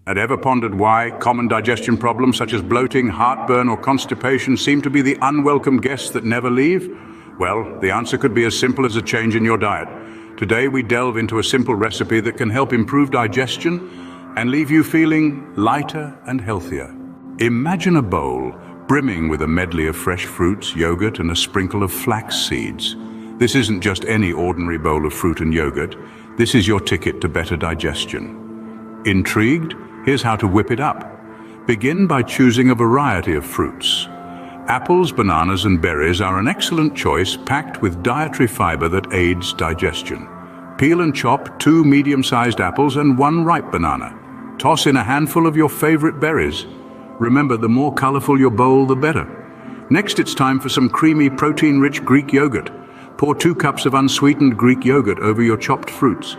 And ever pondered why common digestion problems such as bloating, heartburn, or constipation seem to be the unwelcome guests that never leave? Well, the answer could be as simple as a change in your diet. Today we delve into a simple recipe that can help improve digestion and leave you feeling lighter and healthier. Imagine a bowl brimming with a medley of fresh fruits, yogurt, and a sprinkle of flax seeds. This isn't just any ordinary bowl of fruit and yogurt. This is your ticket to better digestion. Intrigued? Here's how to whip it up. Begin by choosing a variety of fruits. Apples, bananas, and berries are an excellent choice, packed with dietary fiber that aids digestion. Peel and chop 2 medium-sized apples and 1 ripe banana. Toss in a handful of your favorite berries. Remember, the more colorful your bowl, the better. Next, it's time for some creamy, protein-rich Greek yogurt. Pour 2 cups of unsweetened Greek yogurt over your chopped fruits.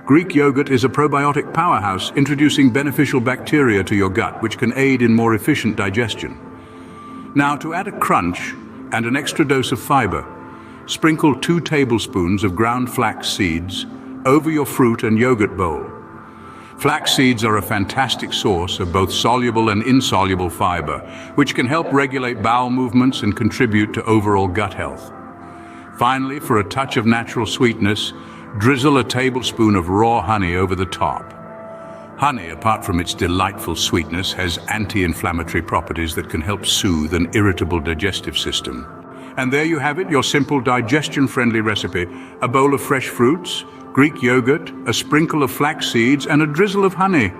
Greek yogurt is a probiotic powerhouse, introducing beneficial bacteria to your gut, which can aid in more efficient digestion. Now, to add a crunch and an extra dose of fiber, sprinkle 2 tablespoons of ground flax seeds over your fruit and yogurt bowl. Flax seeds are a fantastic source of both soluble and insoluble fiber, which can help regulate bowel movements and contribute to overall gut health. Finally, for a touch of natural sweetness, drizzle a tablespoon of raw honey over the top. Honey, apart from its delightful sweetness, has anti-inflammatory properties that can help soothe an irritable digestive system. And there you have it, your simple digestion-friendly recipe: a bowl of fresh fruits, Greek yogurt, a sprinkle of flax seeds, and a drizzle of honey.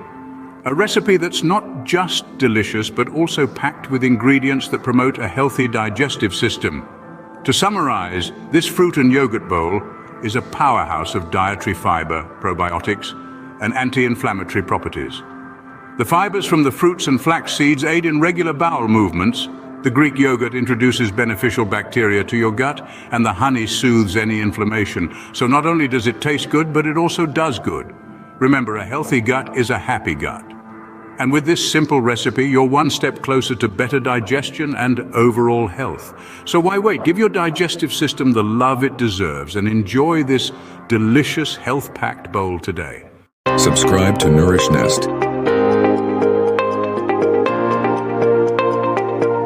A recipe that's not just delicious, but also packed with ingredients that promote a healthy digestive system. To summarize, this fruit and yogurt bowl is a powerhouse of dietary fiber, probiotics, and anti-inflammatory properties. The fibers from the fruits and flax seeds aid in regular bowel movements. The Greek yogurt introduces beneficial bacteria to your gut, and the honey soothes any inflammation. So not only does it taste good, but it also does good. Remember, a healthy gut is a happy gut. And with this simple recipe, you're one step closer to better digestion and overall health. So why wait? Give your digestive system the love it deserves and enjoy this delicious, health-packed bowl today. Subscribe to Nourish Nest